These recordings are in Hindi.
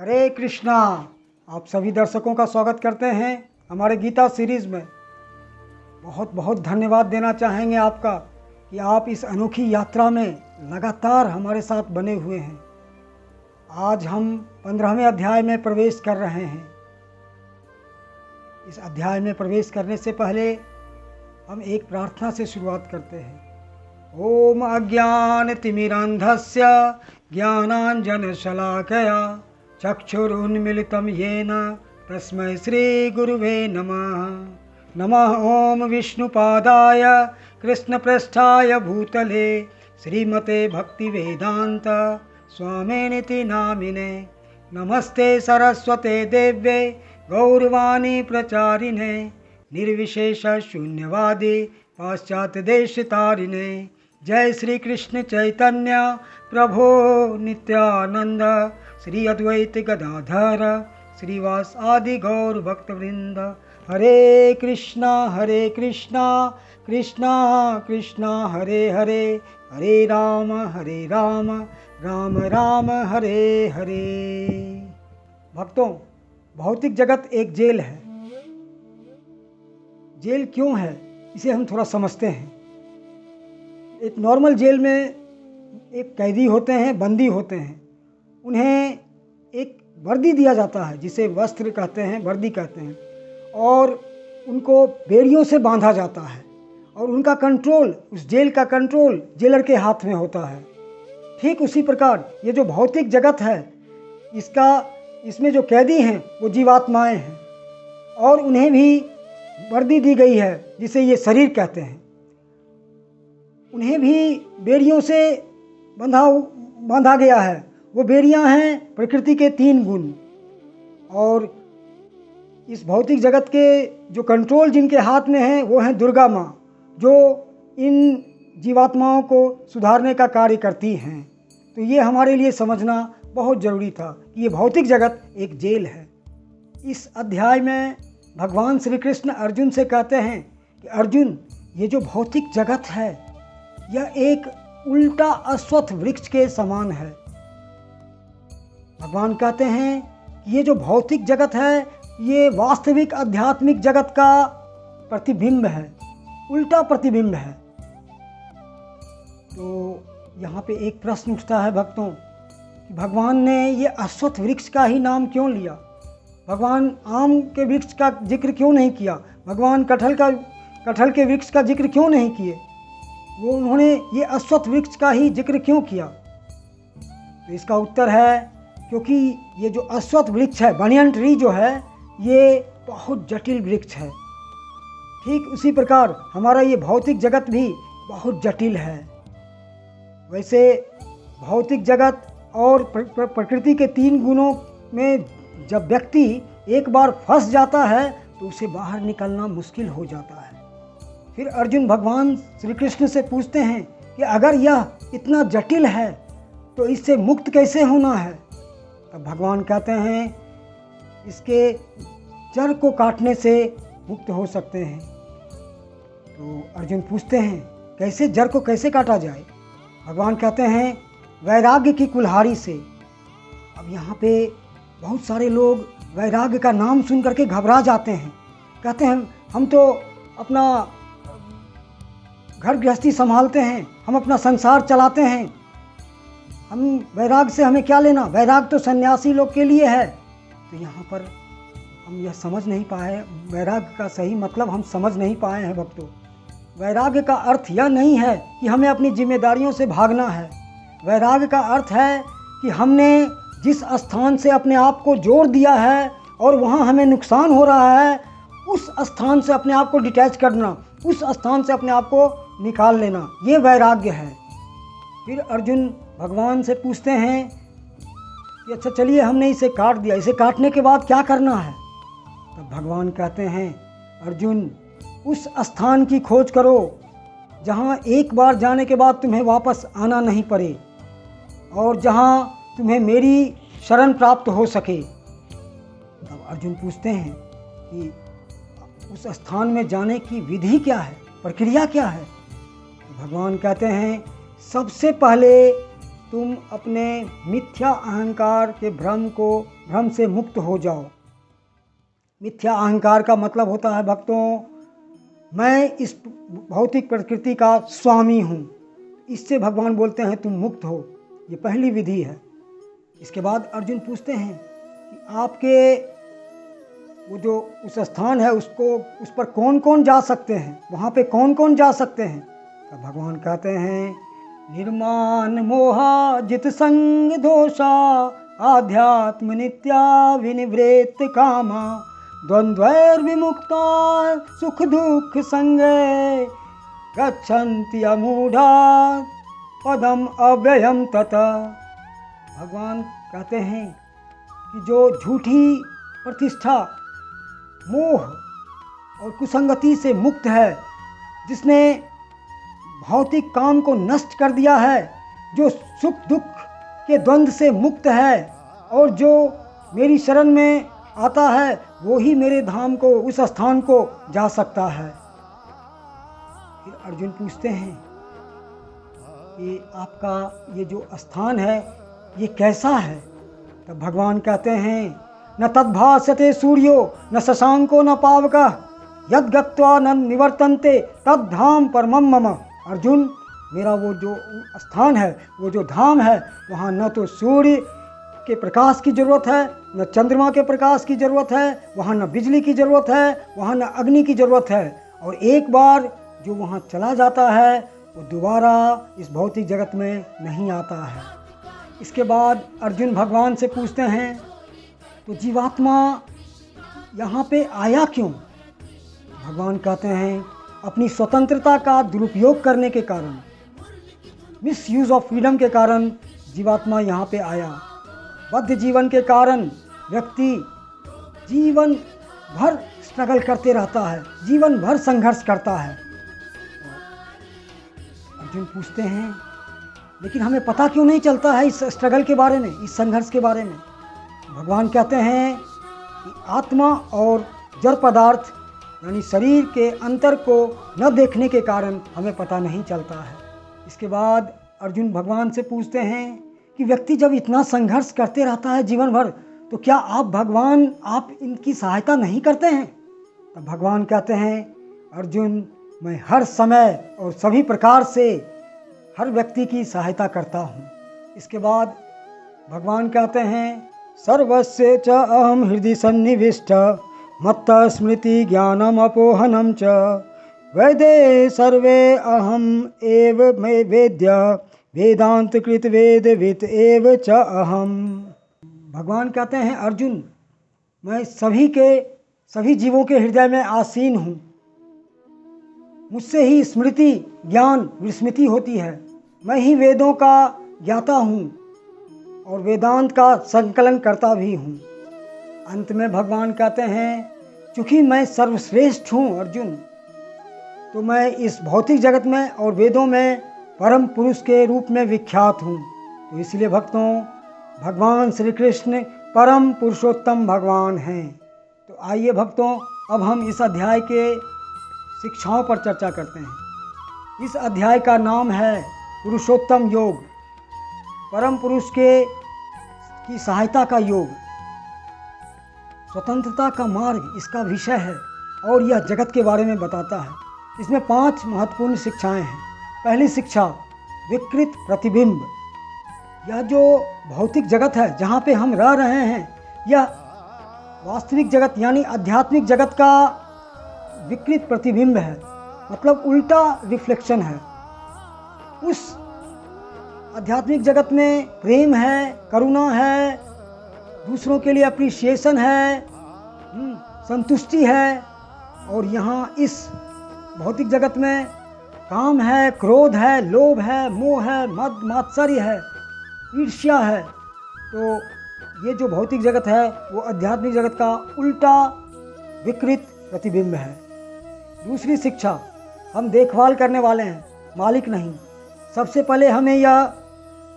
हरे कृष्णा। आप सभी दर्शकों का स्वागत करते हैं हमारे गीता सीरीज़ में। बहुत बहुत धन्यवाद देना चाहेंगे आपका कि आप इस अनोखी यात्रा में लगातार हमारे साथ बने हुए हैं। आज हम 15वें अध्याय में प्रवेश कर रहे हैं। इस अध्याय में प्रवेश करने से पहले हम एक प्रार्थना से शुरुआत करते हैं। ओम अज्ञानतिमिरान्धस्य ज्ञानाञ्जनशलाकया चक्षुरुन्मीलितं येन तस्मै श्रीगुरुवे नमः। नमः ओम विष्णुपादाय कृष्णप्रेष्ठाय भूतले श्रीमते भक्तिवेदान्त स्वामिनिति नामिने। नमस्ते सरस्वते देव्ये गौरवाणी प्रचारिणे निर्विशेष शून्यवादी पाश्चात्य देश तारिणे। जय श्री कृष्ण चैतन्य प्रभो नित्यानंद श्री अद्वैत गदाधर श्रीवास आदि गौर भक्तवृंद। हरे कृष्णा कृष्णा कृष्णा हरे हरे, हरे राम राम राम हरे हरे। भक्तों, भौतिक जगत एक जेल है। जेल क्यों है इसे हम थोड़ा समझते हैं। एक नॉर्मल जेल में एक कैदी होते हैं, बंदी होते हैं। उन्हें एक वर्दी दिया जाता है जिसे वस्त्र कहते हैं, वर्दी कहते हैं, और उनको बेड़ियों से बांधा जाता है और उनका कंट्रोल, उस जेल का कंट्रोल जेलर के हाथ में होता है। ठीक उसी प्रकार ये जो भौतिक जगत है, इसमें जो कैदी हैं वो जीवात्माएं हैं और उन्हें भी वर्दी दी गई है जिसे ये शरीर कहते हैं। उन्हें भी बेड़ियों से बांधा गया है। वो बेड़ियां हैं प्रकृति के 3 गुण। और इस भौतिक जगत के जो कंट्रोल जिनके हाथ में है वो हैं दुर्गा माँ, जो इन जीवात्माओं को सुधारने का कार्य करती हैं। तो ये हमारे लिए समझना बहुत ज़रूरी था कि ये भौतिक जगत एक जेल है। इस अध्याय में भगवान श्री कृष्ण अर्जुन से कहते हैं कि अर्जुन, ये जो भौतिक जगत है यह एक उल्टा अश्वत्थ वृक्ष के समान है। भगवान कहते हैं कि ये जो भौतिक जगत है ये वास्तविक आध्यात्मिक जगत का प्रतिबिंब है, उल्टा प्रतिबिंब है। तो यहाँ पे एक प्रश्न उठता है भक्तों कि भगवान ने ये अश्वत्थ वृक्ष का ही नाम क्यों लिया? भगवान आम के वृक्ष का जिक्र क्यों नहीं किया? भगवान कटहल के वृक्ष का जिक्र क्यों नहीं किए? उन्होंने ये अश्वत्थ वृक्ष का ही जिक्र क्यों किया? तो इसका उत्तर है क्योंकि ये जो अश्वत्थ वृक्ष है, बनियन ट्री जो है, ये बहुत जटिल वृक्ष है। ठीक उसी प्रकार हमारा ये भौतिक जगत भी बहुत जटिल है। वैसे भौतिक जगत और प्रकृति के 3 गुणों में जब व्यक्ति एक बार फंस जाता है तो उसे बाहर निकलना मुश्किल हो जाता है। फिर अर्जुन भगवान श्री कृष्ण से पूछते हैं कि अगर यह इतना जटिल है तो इससे मुक्त कैसे होना है? तब भगवान कहते हैं इसके जड़ को काटने से मुक्त हो सकते हैं। तो अर्जुन पूछते हैं कैसे, जड़ को कैसे काटा जाए? भगवान कहते हैं वैराग्य की कुल्हाड़ी से। अब यहाँ पे बहुत सारे लोग वैराग्य का नाम सुन करके घबरा जाते हैं। कहते हैं हम तो अपना घर गृहस्थी संभालते हैं, हम अपना संसार चलाते हैं, हम वैराग्य से हमें क्या लेना? वैराग्य तो सन्यासी लोग के लिए है। तो यहाँ पर हम यह समझ नहीं पाए, वैराग्य का सही मतलब हम समझ नहीं पाए हैं भक्तों। वैराग्य का अर्थ यह नहीं है कि हमें अपनी जिम्मेदारियों से भागना है। वैराग्य का अर्थ है कि हमने जिस स्थान से अपने आप को जोड़ दिया है और वहाँ हमें नुकसान हो रहा है, उस स्थान से अपने आप को डिटैच करना, उस स्थान से अपने आप को निकाल लेना, ये वैराग्य है। फिर अर्जुन भगवान से पूछते हैं कि अच्छा चलिए हमने इसे काट दिया, इसे काटने के बाद क्या करना है? तब भगवान कहते हैं अर्जुन, उस स्थान की खोज करो जहाँ एक बार जाने के बाद तुम्हें वापस आना नहीं पड़े और जहाँ तुम्हें मेरी शरण प्राप्त हो सके। तब अर्जुन पूछते हैं कि उस स्थान में जाने की विधि क्या है, प्रक्रिया क्या है? तो भगवान कहते हैं सबसे पहले तुम अपने मिथ्या अहंकार के भ्रम से मुक्त हो जाओ। मिथ्या अहंकार का मतलब होता है भक्तों, मैं इस भौतिक प्रकृति का स्वामी हूँ। इससे भगवान बोलते हैं तुम मुक्त हो। ये पहली विधि है। इसके बाद अर्जुन पूछते हैं कि आपके वो जो उस स्थान है उस पर कौन कौन जा सकते हैं, वहाँ पे कौन कौन जा सकते हैं। तो भगवान कहते हैं निर्माण मोहा जित संग दोषा आध्यात्म नित्या विनिवृत्त कामा द्वंद्वैर विमुक्ता सुख दुख संगे गच्छन्ति अमूढ़ा पदम अव्ययम तथा। भगवान कहते हैं कि जो झूठी प्रतिष्ठा, मोह और कुसंगति से मुक्त है, जिसने भौतिक काम को नष्ट कर दिया है, जो सुख दुख के द्वंद्व से मुक्त है और जो मेरी शरण में आता है वो ही मेरे धाम को, उस स्थान को जा सकता है। फिर अर्जुन पूछते हैं कि आपका ये जो स्थान है ये कैसा है। तब भगवान कहते हैं न तद्भासते सूर्यो न शशांको न पावकः यद गत्वा न निवर्तन्ते तद धाम परमम मम। अर्जुन, मेरा वो जो स्थान है, वो जो धाम है, वहाँ न तो सूर्य के प्रकाश की ज़रूरत है, न चंद्रमा के प्रकाश की ज़रूरत है, वहाँ न बिजली की ज़रूरत है, वहाँ न अग्नि की ज़रूरत है। और एक बार जो वहाँ चला जाता है वो दोबारा इस भौतिक जगत में नहीं आता है। इसके बाद अर्जुन भगवान से पूछते हैं तो जीवात्मा यहाँ पे आया क्यों। भगवान कहते हैं अपनी स्वतंत्रता का दुरुपयोग करने के कारण, मिस यूज़ ऑफ फ्रीडम के कारण जीवात्मा यहाँ पे आया। बद्ध जीवन के कारण व्यक्ति जीवन भर स्ट्रगल करते रहता है, जीवन भर संघर्ष करता है। अर्जुन पूछते हैं लेकिन हमें पता क्यों नहीं चलता है इस स्ट्रगल के बारे में, इस संघर्ष के बारे में। भगवान कहते हैं कि आत्मा और जड़ पदार्थ यानी शरीर के अंतर को न देखने के कारण हमें पता नहीं चलता है। इसके बाद अर्जुन भगवान से पूछते हैं कि व्यक्ति जब इतना संघर्ष करते रहता है जीवन भर, तो क्या आप इनकी सहायता नहीं करते हैं। तब भगवान कहते हैं अर्जुन, मैं हर समय और सभी प्रकार से हर व्यक्ति की सहायता करता हूँ। इसके बाद भगवान कहते हैं सर्वस्य च अहम हृदि सन्निविष्ट मत्त स्मृति ज्ञानम अपोहनम च वैदे सर्वे अहम एव मे वेद्य वेदांत कृत वेदवित एव च अहम। भगवान कहते हैं अर्जुन, मैं सभी जीवों के हृदय में आसीन हूँ। मुझसे ही स्मृति ज्ञान विस्मृति होती है। मैं ही वेदों का ज्ञाता हूँ और वेदांत का संकलन करता भी हूँ। अंत में भगवान कहते हैं चूँकि मैं सर्वश्रेष्ठ हूँ अर्जुन, तो मैं इस भौतिक जगत में और वेदों में परम पुरुष के रूप में विख्यात हूँ। तो इसलिए भक्तों, भगवान श्री कृष्ण परम पुरुषोत्तम भगवान हैं। तो आइए भक्तों, अब हम इस अध्याय के शिक्षाओं पर चर्चा करते हैं। इस अध्याय का नाम है पुरुषोत्तम योग, परम पुरुष की सहायता का योग, स्वतंत्रता का मार्ग इसका विषय है और यह जगत के बारे में बताता है। इसमें 5 महत्वपूर्ण शिक्षाएं हैं। पहली शिक्षा विकृत प्रतिबिंब। यह जो भौतिक जगत है जहाँ पे हम रह रहे हैं, यह वास्तविक जगत यानी आध्यात्मिक जगत का विकृत प्रतिबिंब है, मतलब उल्टा रिफ्लेक्शन है। उस आध्यात्मिक जगत में प्रेम है, करुणा है, दूसरों के लिए अप्रिसिएशन है, संतुष्टि है। और यहाँ इस भौतिक जगत में काम है, क्रोध है, लोभ है, मोह है, मद मात्सर्य है, ईर्ष्या है। तो ये जो भौतिक जगत है वो आध्यात्मिक जगत का उल्टा विकृत प्रतिबिंब है। दूसरी शिक्षा, हम देखभाल करने वाले हैं, मालिक नहीं। सबसे पहले हमें यह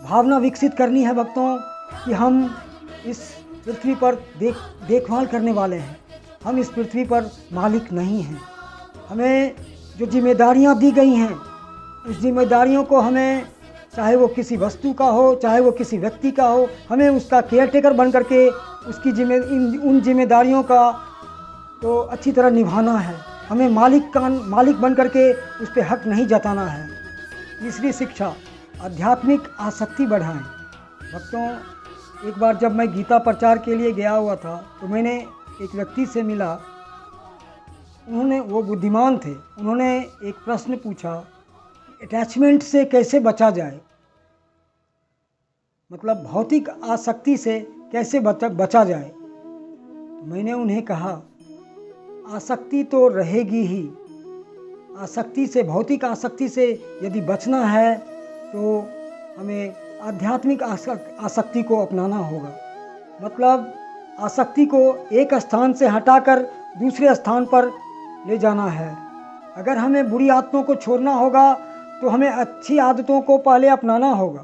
भावना विकसित करनी है भक्तों कि हम इस पृथ्वी पर देखभाल करने वाले हैं, हम इस पृथ्वी पर मालिक नहीं हैं। हमें जो जिम्मेदारियां दी गई हैं उस जिम्मेदारियों को हमें चाहे वो किसी वस्तु का हो, चाहे वो किसी व्यक्ति का हो, हमें उसका केयर टेकर बन करके उसकी उन जिम्मेदारियों का तो अच्छी तरह निभाना है। हमें मालिक बन करके उस पर हक नहीं जताना है। तीसरी शिक्षा, आध्यात्मिक आसक्ति बढ़ाएं। भक्तों, एक बार जब मैं गीता प्रचार के लिए गया हुआ था तो मैंने एक व्यक्ति से मिला। वो बुद्धिमान थे। उन्होंने एक प्रश्न पूछा, अटैचमेंट से कैसे बचा जाए, मतलब भौतिक आसक्ति से कैसे बचा जाए। तो मैंने उन्हें कहा, आसक्ति तो रहेगी ही। आसक्ति से, भौतिक आसक्ति से यदि बचना है तो हमें आध्यात्मिक आसक्ति को अपनाना होगा। मतलब आसक्ति को एक स्थान से हटाकर दूसरे स्थान पर ले जाना है। अगर हमें बुरी आदतों को छोड़ना होगा तो हमें अच्छी आदतों को पहले अपनाना होगा,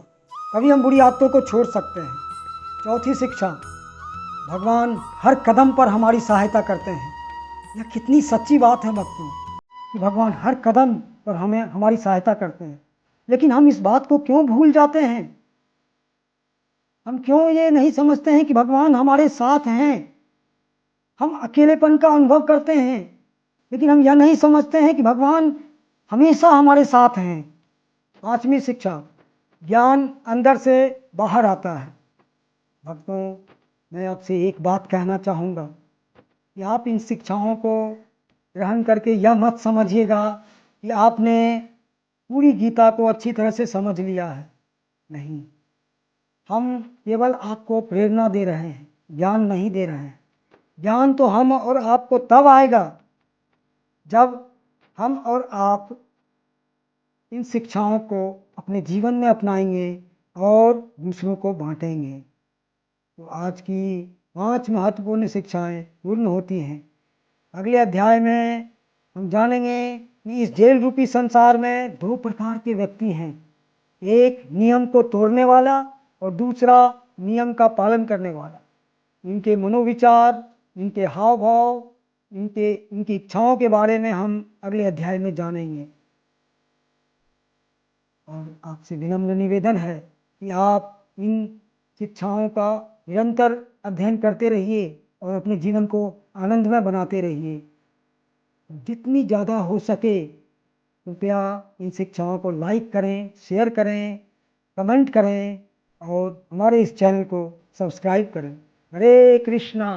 तभी हम बुरी आदतों को छोड़ सकते हैं। चौथी शिक्षा, भगवान हर कदम पर हमारी सहायता करते हैं। यह कितनी सच्ची बात है भक्तों कि भगवान हर कदम पर हमारी सहायता करते हैं। लेकिन हम इस बात को क्यों भूल जाते हैं? हम क्यों ये नहीं समझते हैं कि भगवान हमारे साथ हैं? हम अकेलेपन का अनुभव करते हैं, लेकिन हम यह नहीं समझते हैं कि भगवान हमेशा हमारे साथ हैं। पांचवी शिक्षा, ज्ञान अंदर से बाहर आता है। भक्तों, मैं आपसे एक बात कहना चाहूँगा कि आप इन शिक्षाओं को ग्रहण करके यह मत समझिएगा कि आपने पूरी गीता को अच्छी तरह से समझ लिया है। नहीं, हम केवल आपको प्रेरणा दे रहे हैं, ज्ञान नहीं दे रहे हैं। ज्ञान तो हम और आपको तब आएगा जब हम और आप इन शिक्षाओं को अपने जीवन में अपनाएंगे और दूसरों को बांटेंगे। तो आज की 5 महत्वपूर्ण शिक्षाएं पूर्ण होती हैं। अगले अध्याय में हम जानेंगे कि इस जेल रूपी संसार में 2 प्रकार के व्यक्ति हैं, एक नियम को तोड़ने वाला और दूसरा नियम का पालन करने वाला। इनके मनोविचार, इनके हाव भाव, इनकी इच्छाओं के बारे में हम अगले अध्याय में जानेंगे। और आपसे विनम्र निवेदन है कि आप इन शिक्षाओं का निरंतर अध्ययन करते रहिए और अपने जीवन को आनंदमय बनाते रहिए। जितनी ज़्यादा हो सके कृपया इन शिक्षाओं को लाइक करें, शेयर करें, कमेंट करें और हमारे इस चैनल को सब्सक्राइब करें। हरे कृष्णा।